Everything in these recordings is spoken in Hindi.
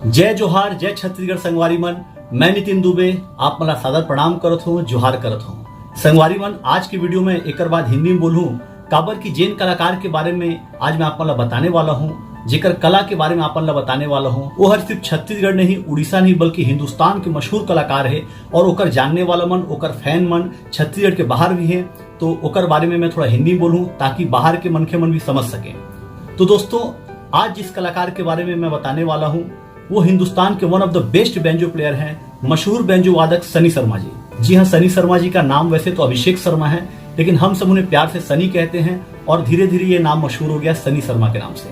जय जोहार, जय छत्तीसगढ़ संगवारी मन। मैं नितिन दुबे आप मला सादर प्रणाम करत हूँ, जोहार करत हूँ। संगवारी मन, आज की वीडियो में एक बाद हिंदी में बोलूँ काबर की जेन कलाकार के बारे में आज मैं आप मला बताने वाला हूँ, जेकर कला के बारे में आप मला बताने वाला हूँ। वो हर सिर्फ छत्तीसगढ़ नहीं, उड़ीसा नहीं बल्कि हिंदुस्तान के मशहूर कलाकार है और ओकर जानने वाला मन, ओकर फैन मन छत्तीसगढ़ के बाहर भी है। तो ओकर बारे में मैं थोड़ा हिंदी में बोलूँ ताकि बाहर के मनखे मन भी समझ सके। तो दोस्तों, आज जिस कलाकार के बारे में मैं बताने वाला हूँ वो हिंदुस्तान के one of the best banjo player हैं, मशहूर बैंजो वादक सनी शर्मा जी। जी हाँ, सनी शर्मा जी का नाम वैसे तो अभिषेक शर्मा है, लेकिन हम सब उन्हें प्यार से सनी कहते हैं और धीरे धीरे ये नाम मशहूर हो गया सनी शर्मा के नाम से।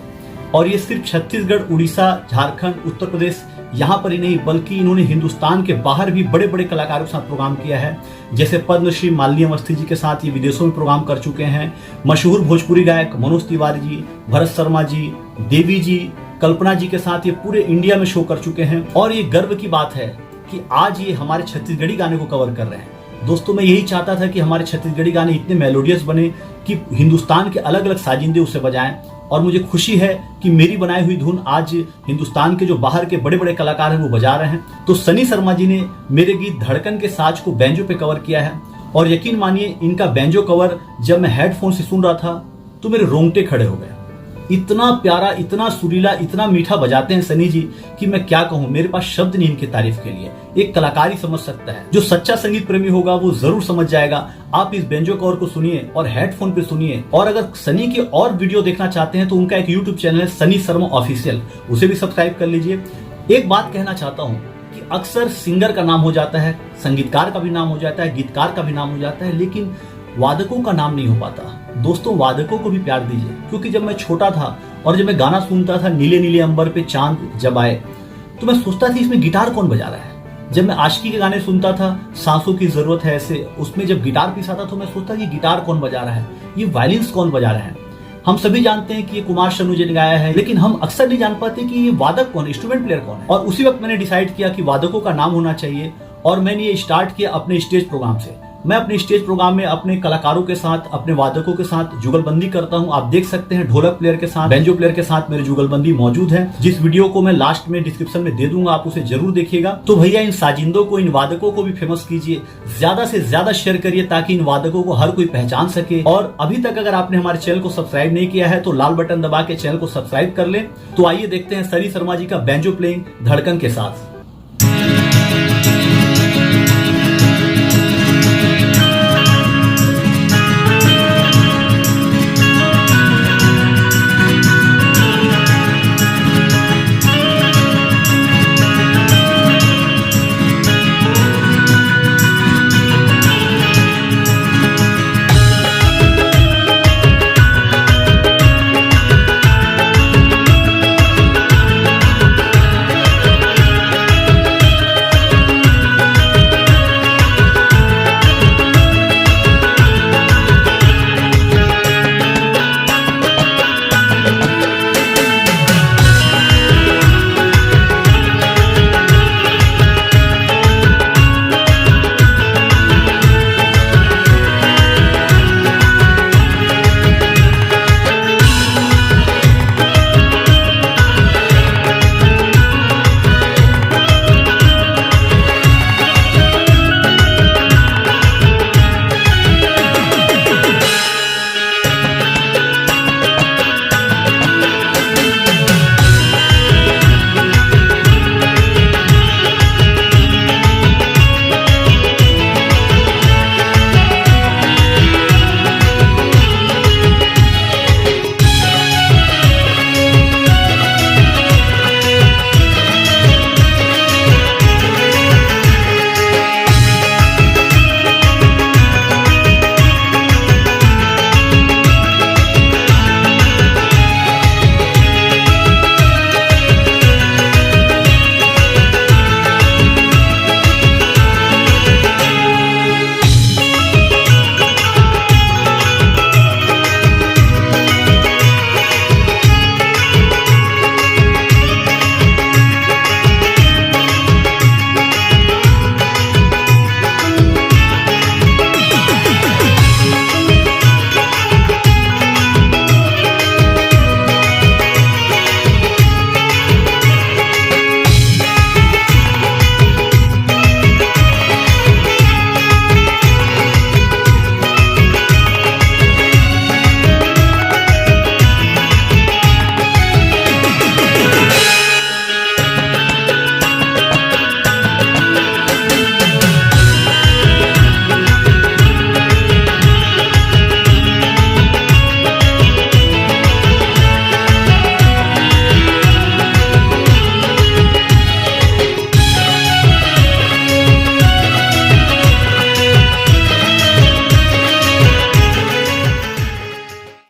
और ये सिर्फ छत्तीसगढ़, उड़ीसा, झारखंड, उत्तर प्रदेश यहाँ पर ही नहीं बल्कि इन्होंने हिंदुस्तान के बाहर भी बड़े बड़े कलाकारों के साथ प्रोग्राम किया है। जैसे पद्मश्री मालिनी अवस्थी जी के साथ ये विदेशों में प्रोग्राम कर चुके हैं। मशहूर भोजपुरी गायक मनोज तिवारी जी, भरत शर्मा जी, देवी जी, कल्पना जी के साथ ये पूरे इंडिया में शो कर चुके हैं। और ये गर्व की बात है कि आज ये हमारे छत्तीसगढ़ी गाने को कवर कर रहे हैं। दोस्तों, मैं यही चाहता था कि हमारे छत्तीसगढ़ी गाने इतने मेलोडियस बने कि हिंदुस्तान के अलग अलग साजिंदे उसे बजाएं। और मुझे खुशी है कि मेरी बनाई हुई धुन आज हिंदुस्तान के जो बाहर के बड़े बड़े कलाकार हैं वो बजा रहे हैं। तो सनी शर्मा जी ने मेरे गीत धड़कन के साज को बैंजो पे कवर किया है। और यकीन मानिए, इनका बैंजो कवर जब मैं हेडफोन से सुन रहा था तो मेरे रोंगटे खड़े हो गए। इतना प्यारा, इतना सुरीला, इतना मीठा बजाते हैं सनी जी कि मैं क्या कहूँ, मेरे पास शब्द नहीं इनकी तारीफ के लिए। एक कलाकार ही समझ सकता है। जो सच्चा संगीत प्रेमी होगा वो जरूर समझ जाएगा। आप इस बेंजो कवर को सुनिए और हेडफोन पे सुनिए। और अगर सनी की और वीडियो देखना चाहते हैं तो उनका एक यूट्यूब चैनल है सनी शर्मा ऑफिशियल, उसे भी सब्सक्राइब कर लीजिए। एक बात कहना चाहता हूँ कि अक्सर सिंगर का नाम हो जाता है, संगीतकार का भी नाम हो जाता है, गीतकार का भी नाम हो जाता है, लेकिन वादकों का नाम नहीं हो पाता। दोस्तों, वादकों को भी प्यार दीजिए, क्योंकि जब मैं छोटा था और जब मैं गाना सुनता था नीले नीले अंबर पे चांद जब आए, तो मैं सोचता था इसमें गिटार कौन बजा रहा है। जब मैं आशिकी के गाने सुनता था, सांसों की जरूरत है ऐसे, उसमें जब गिटार पीस आता तो मैं सोचता कि गिटार कौन बजा रहा है, ये वायलिन्स कौन बजा रहे हैं। हम सभी जानते हैं कि ये कुमार शानू जी ने गाया है, लेकिन हम अक्सर नहीं जान पाते कि ये वादक कौन है, इंस्ट्रूमेंट प्लेयर कौन है। और उसी वक्त मैंने डिसाइड किया कि वादकों का नाम होना चाहिए और मैंने ये स्टार्ट किया अपने स्टेज प्रोग्राम से। मैं अपने स्टेज प्रोग्राम में अपने कलाकारों के साथ, अपने वादकों के साथ जुगलबंदी करता हूं। आप देख सकते हैं ढोलक प्लेयर के साथ, बैंजो प्लेयर के साथ मेरी जुगलबंदी मौजूद है, जिस वीडियो को मैं लास्ट में डिस्क्रिप्शन में दे दूंगा, आप उसे जरूर देखिएगा। तो भैया, इन साजिंदों को, इन वादकों को भी फेमस कीजिए, ज्यादा से ज्यादा शेयर करिए ताकि इन वादकों को हर कोई पहचान सके। और अभी तक अगर आपने हमारे चैनल को सब्सक्राइब नहीं किया है तो लाल बटन दबा के चैनल को सब्सक्राइब कर ले। तो आइए देखते हैं सनी शर्मा जी का बैंजो प्लेइंग धड़कन के साथ।